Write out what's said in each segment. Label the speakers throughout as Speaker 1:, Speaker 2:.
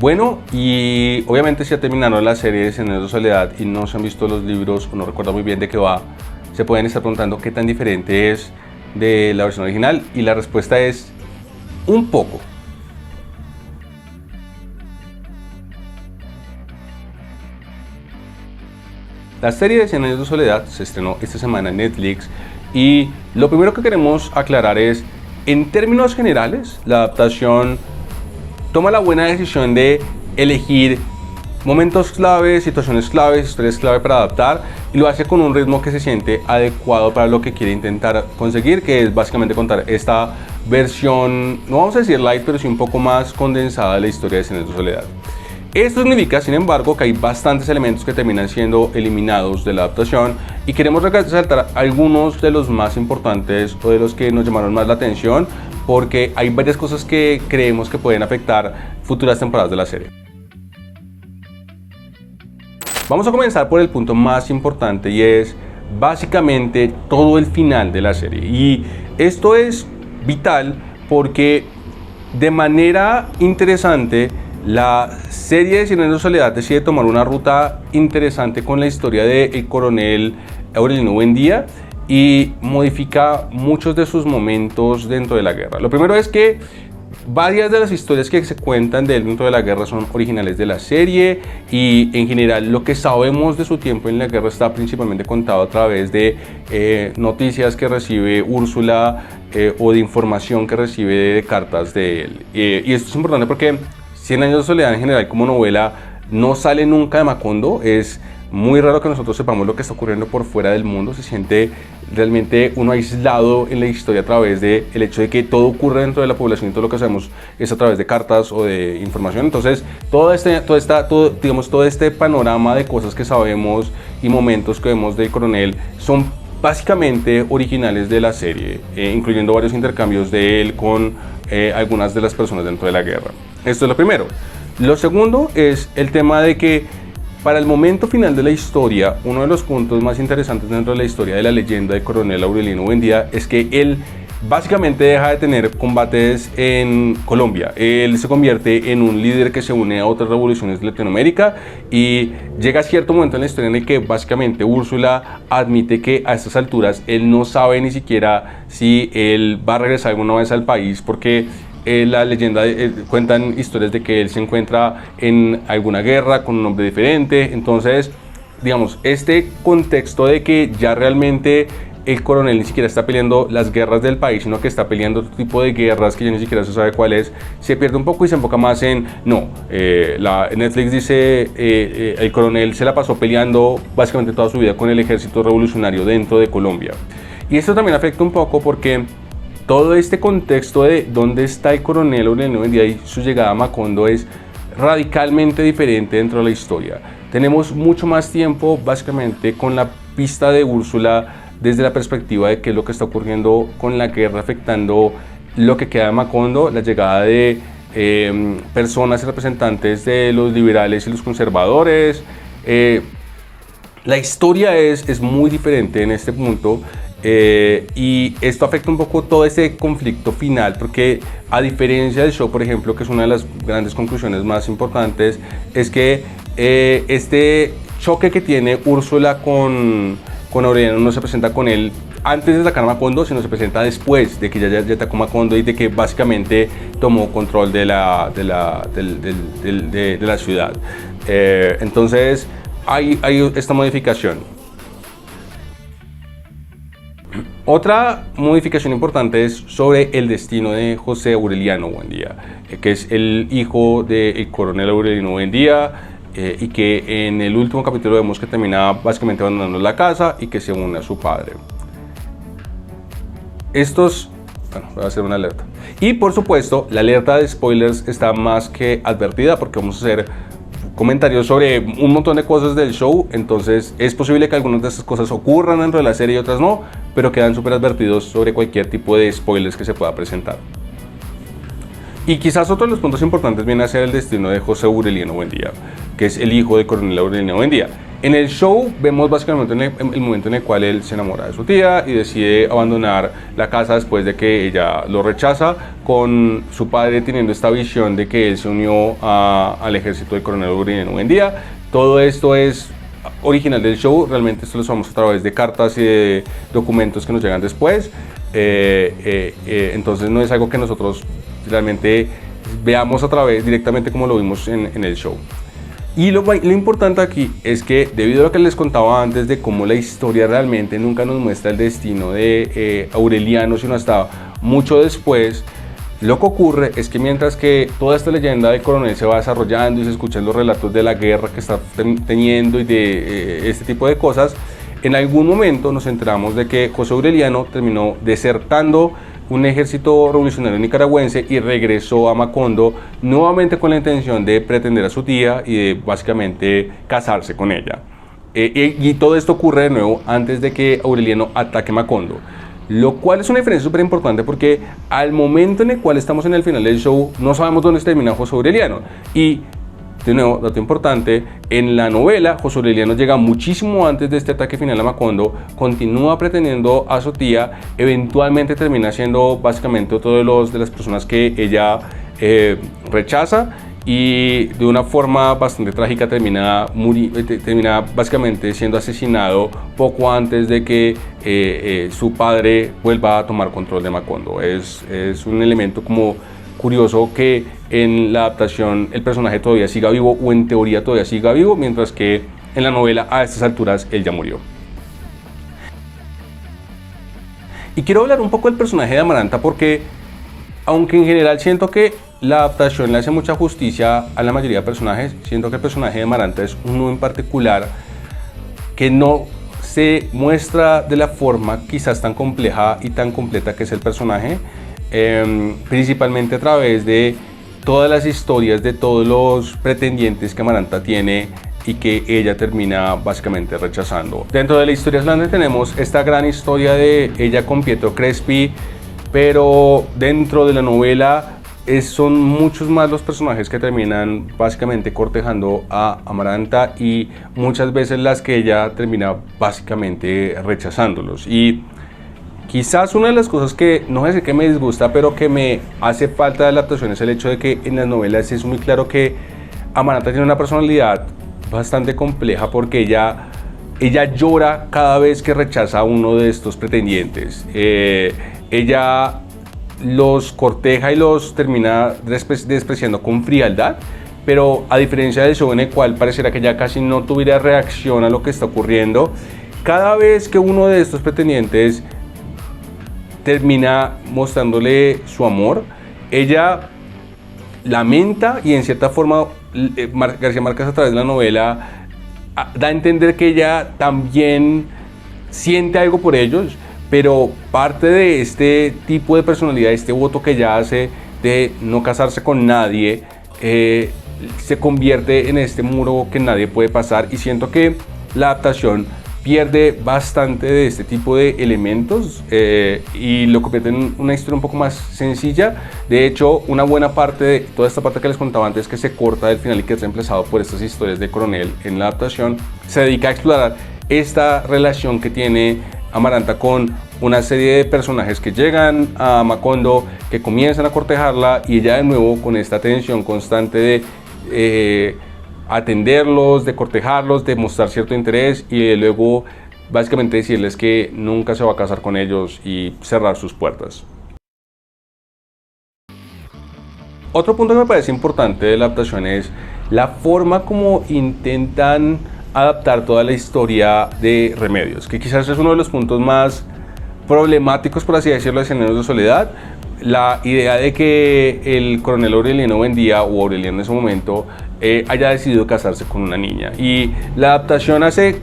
Speaker 1: Bueno, y obviamente si ya terminaron la serie de Senderos de Soledad y no se han visto los libros o no recuerdan muy bien de qué va, se pueden estar preguntando qué tan diferente es de la versión original, y la respuesta es un poco. La serie de 100 años de soledad se estrenó esta semana en Netflix, y lo primero que queremos aclarar es, en términos generales, la adaptación toma la buena decisión de elegir momentos claves, situaciones claves, historias clave para adaptar, y lo hace con un ritmo que se siente adecuado para lo que quiere intentar conseguir, que es básicamente contar esta versión, no vamos a decir light, pero sí un poco más condensada de la historia de 100 años de soledad. Esto significa, sin embargo, que hay bastantes elementos que terminan siendo eliminados de la adaptación, y queremos resaltar algunos de los más importantes o de los que nos llamaron más la atención, porque hay varias cosas que creemos que pueden afectar futuras temporadas de la serie. Vamos a comenzar por el punto más importante, y es básicamente todo el final de la serie. Y esto es vital porque de manera interesante la serie de 100 años de soledad decide tomar una ruta interesante con la historia del coronel Aureliano Buendía y modifica muchos de sus momentos dentro de la guerra. Lo primero es que varias de las historias que se cuentan de él dentro de la guerra son originales de la serie, y en general lo que sabemos de su tiempo en la guerra está principalmente contado a través de noticias que recibe Úrsula o de información que recibe de cartas de él. Y esto es importante porque 100 años de soledad en general como novela no sale nunca de Macondo. Es muy raro que nosotros sepamos lo que está ocurriendo por fuera del mundo. Se siente realmente uno aislado en la historia a través del hecho de que todo ocurre dentro de la población, y todo lo que hacemos es a través de cartas o de información. Entonces todo este panorama de cosas que sabemos y momentos que vemos del coronel son básicamente originales de la serie, incluyendo varios intercambios de él con algunas de las personas dentro de la guerra. Esto es lo primero. Lo segundo es el tema de que para el momento final de la historia, uno de los puntos más interesantes dentro de la historia de la leyenda del coronel Aureliano Buendía es que él básicamente deja de tener combates en Colombia. Él se convierte en un líder que se une a otras revoluciones de Latinoamérica, y llega a cierto momento en la historia en el que básicamente Úrsula admite que a estas alturas él no sabe ni siquiera si él va a regresar alguna vez al país, porque la leyenda cuentan historias de que él se encuentra en alguna guerra con un nombre diferente. Entonces, digamos, este contexto de que ya realmente el coronel ni siquiera está peleando las guerras del país, sino que está peleando otro tipo de guerras que ya ni siquiera se sabe cuál es, se pierde un poco y se enfoca más en, Netflix dice, el coronel se la pasó peleando básicamente toda su vida con el ejército revolucionario dentro de Colombia. Y esto también afecta un poco porque todo este contexto de dónde está el coronel Aureliano Buendía y su llegada a Macondo es radicalmente diferente dentro de la historia. Tenemos mucho más tiempo básicamente con la pista de Úrsula desde la perspectiva de qué es lo que está ocurriendo con la guerra, afectando lo que queda de Macondo, la llegada de personas y representantes de los liberales y los conservadores. La historia es muy diferente en este punto. Y esto afecta un poco todo ese conflicto final, porque a diferencia del show, por ejemplo, que es una de las grandes conclusiones más importantes, es que este choque que tiene Úrsula con Aureliano no se presenta con él antes de sacar Macondo, sino se presenta después de que ya atacó Macondo y de que básicamente tomó control de la ciudad. Entonces hay esta modificación. Otra modificación importante es sobre el destino de José Aureliano Buendía, que es el hijo del coronel Aureliano Buendía, y que en el último capítulo vemos que termina básicamente abandonando la casa y que se une a su padre. Voy a hacer una alerta. Y por supuesto, la alerta de spoilers está más que advertida, porque vamos a hacer comentarios sobre un montón de cosas del show. Entonces es posible que algunas de estas cosas ocurran dentro de la serie y otras no, pero quedan súper advertidos sobre cualquier tipo de spoilers que se pueda presentar. Y quizás otro de los puntos importantes viene a ser el destino de José Aureliano Buendía, que es el hijo del coronel Aureliano Buendía. En el show vemos básicamente el momento en el cual él se enamora de su tía y decide abandonar la casa después de que ella lo rechaza, con su padre teniendo esta visión de que él se unió al ejército del coronel Aureliano Buendía. Todo esto es original del show, realmente esto lo usamos a través de cartas y de documentos que nos llegan después. Entonces no es algo que nosotros realmente veamos a través directamente como lo vimos en el show. Y lo importante aquí es que, debido a lo que les contaba antes de cómo la historia realmente nunca nos muestra el destino de Aureliano, sino hasta mucho después, lo que ocurre es que mientras que toda esta leyenda del coronel se va desarrollando y se escuchan los relatos de la guerra que está teniendo y de este tipo de cosas, en algún momento nos enteramos de que José Aureliano terminó desertando un ejército revolucionario nicaragüense y regresó a Macondo nuevamente con la intención de pretender a su tía y de básicamente casarse con ella. Y todo esto ocurre de nuevo antes de que Aureliano ataque Macondo, lo cual es una diferencia súper importante porque al momento en el cual estamos en el final del show no sabemos dónde termina José Aureliano. Y de nuevo, dato importante, en la novela José Aureliano llega muchísimo antes de este ataque final a Macondo, continúa pretendiendo a su tía, eventualmente termina siendo básicamente otro de las personas que ella rechaza, y de una forma bastante trágica termina básicamente siendo asesinado poco antes de que su padre vuelva a tomar control de Macondo. Es un elemento como curioso que en la adaptación el personaje todavía siga vivo, o en teoría todavía siga vivo, mientras que en la novela a estas alturas él ya murió. Y quiero hablar un poco del personaje de Amaranta porque, aunque en general siento que la adaptación le hace mucha justicia a la mayoría de personajes, siento que el personaje de Amaranta es uno en particular que no se muestra de la forma quizás tan compleja y tan completa que es el personaje, principalmente a través de todas las historias de todos los pretendientes que Amaranta tiene y que ella termina básicamente rechazando. Dentro de la historia Slander tenemos esta gran historia de ella con Pietro Crespi, pero dentro de la novela son muchos más los personajes que terminan básicamente cortejando a Amaranta, y muchas veces las que ella termina básicamente rechazándolos. Y quizás una de las cosas que, no sé que me disgusta, pero que me hace falta de adaptación, es el hecho de que en las novelas es muy claro que Amaranta tiene una personalidad bastante compleja, porque ella llora cada vez que rechaza a uno de estos pretendientes. Ella los corteja y los termina despreciando con frialdad, pero a diferencia del show en el cual pareciera que ella casi no tuviera reacción a lo que está ocurriendo, cada vez que uno de estos pretendientes termina mostrándole su amor, ella lamenta, y en cierta forma García Márquez a través de la novela da a entender que ella también siente algo por ellos, pero parte de este tipo de personalidad, este voto que ella hace de no casarse con nadie, se convierte en este muro que nadie puede pasar, y siento que la adaptación pierde bastante de este tipo de elementos y lo convierte en una historia un poco más sencilla. De hecho, una buena parte de toda esta parte que les contaba antes, que se corta del final y que es reemplazado por estas historias de coronel en la adaptación, se dedica a explorar esta relación que tiene Amaranta con una serie de personajes que llegan a Macondo, que comienzan a cortejarla, y ella de nuevo con esta tensión constante de atenderlos, de cortejarlos, de mostrar cierto interés, y de luego básicamente decirles que nunca se va a casar con ellos y cerrar sus puertas. Otro punto que me parece importante de la adaptación es la forma como intentan adaptar toda la historia de Remedios, que quizás es uno de los puntos más problemáticos, por así decirlo, de Cien Años de Soledad. La idea de que el coronel Aureliano Buendía, o Aureliano en ese momento, haya decidido casarse con una niña, y la adaptación hace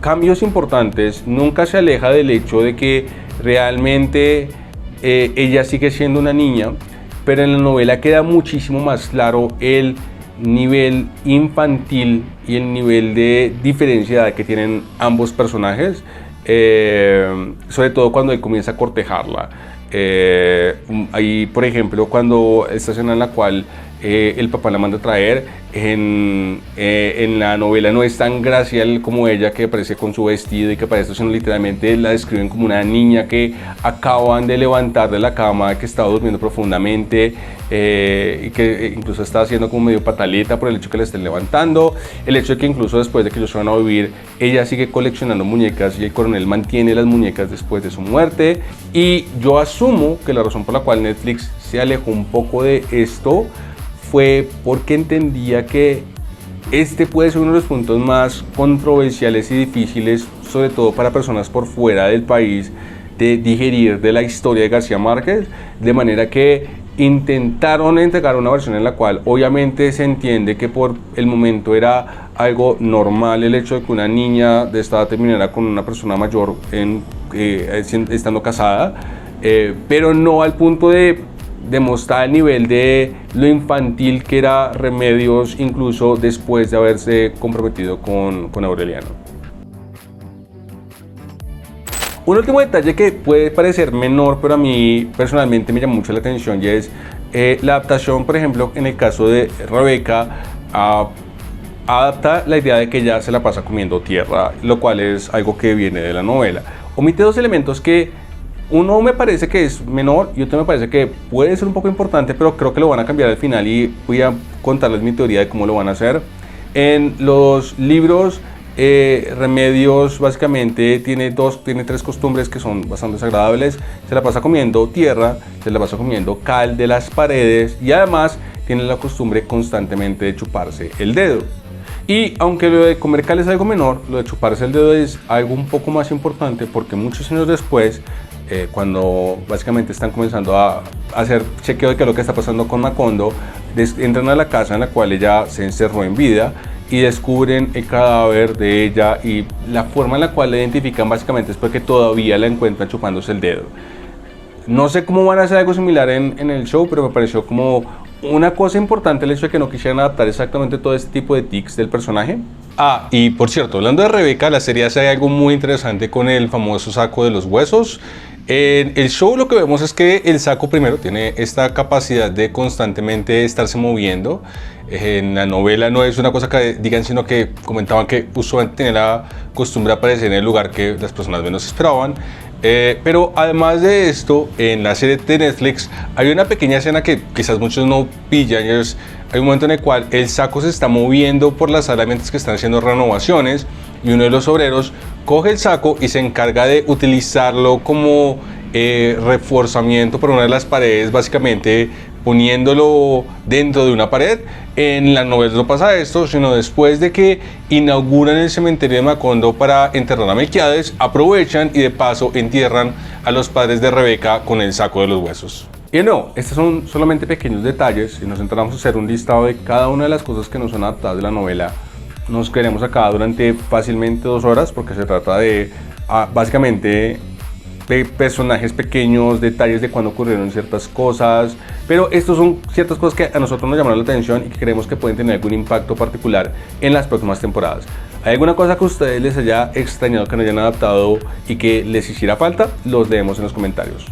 Speaker 1: cambios importantes, nunca se aleja del hecho de que realmente ella sigue siendo una niña, pero en la novela queda muchísimo más claro el nivel infantil y el nivel de diferencia de edad que tienen ambos personajes, sobre todo cuando él comienza a cortejarla. Ahí, por ejemplo, cuando esta escena en la cual el papá la manda a traer. En la novela no es tan gracial como ella, que aparece con su vestido y que aparece, sino literalmente la describen como una niña que acaban de levantar de la cama, que estaba durmiendo profundamente y que incluso está haciendo como medio pataleta por el hecho que la estén levantando. El hecho de que incluso después de que ellos se van a vivir, ella sigue coleccionando muñecas y el coronel mantiene las muñecas después de su muerte. Y yo asumo que la razón por la cual Netflix se alejó un poco de esto fue porque entendía que este puede ser uno de los puntos más controversiales y difíciles, sobre todo para personas por fuera del país, de digerir de la historia de García Márquez, de manera que intentaron entregar una versión en la cual obviamente se entiende que por el momento era algo normal el hecho de que una niña de esta edad terminara con una persona mayor estando casada, pero no al punto de demostrar el nivel de lo infantil que era Remedios, incluso después de haberse comprometido con Aureliano. Un último detalle que puede parecer menor, pero a mí personalmente me llama mucho la atención, y es la adaptación. Por ejemplo, en el caso de Rebeca, adapta la idea de que ella se la pasa comiendo tierra, lo cual es algo que viene de la novela. Omite dos elementos que uno me parece que es menor y otro me parece que puede ser un poco importante, pero creo que lo van a cambiar al final y voy a contarles mi teoría de cómo lo van a hacer. En los libros, Remedios básicamente tiene tres costumbres que son bastante desagradables. Se la pasa comiendo tierra, se la pasa comiendo cal de las paredes y además tiene la costumbre constantemente de chuparse el dedo. Y aunque lo de comer cal es algo menor, lo de chuparse el dedo es algo un poco más importante, porque muchos años después, cuando básicamente están comenzando a hacer chequeo de qué es lo que está pasando con Macondo, entran a la casa en la cual ella se encerró en vida y descubren el cadáver de ella, y la forma en la cual la identifican básicamente es porque todavía la encuentran chupándose el dedo. No sé cómo van a hacer algo similar en el show, pero me pareció como una cosa importante el hecho de que no quisieran adaptar exactamente todo este tipo de tics del personaje. Ah, y por cierto, hablando de Rebeca, la serie hace algo muy interesante con el famoso saco de los huesos. En el show lo que vemos es que el saco primero tiene esta capacidad de constantemente estarse moviendo. En la novela no es una cosa que digan, sino que comentaban que usualmente tenía la costumbre de aparecer en el lugar que las personas menos esperaban. Pero además de esto, en la serie de Netflix hay una pequeña escena que quizás muchos no pillan, y hay un momento en el cual el saco se está moviendo por la sala mientras que están haciendo renovaciones, y uno de los obreros coge el saco y se encarga de utilizarlo como reforzamiento por una de las paredes, básicamente poniéndolo dentro de una pared. En la novela no pasa esto, sino después de que inauguran el cementerio de Macondo para enterrar a Melquiades, aprovechan y de paso entierran a los padres de Rebeca con el saco de los huesos. Y no, estos son solamente pequeños detalles. Si nos entramos a hacer un listado de cada una de las cosas que no son adaptadas de la novela, nos quedaremos acá durante fácilmente 2 horas, porque se trata de básicamente de personajes pequeños, detalles de cuando ocurrieron ciertas cosas, pero estos son ciertas cosas que a nosotros nos llamaron la atención y que creemos que pueden tener algún impacto particular en las próximas temporadas. ¿Hay alguna cosa que a ustedes les haya extrañado que no hayan adaptado y que les hiciera falta? Los leemos en los comentarios.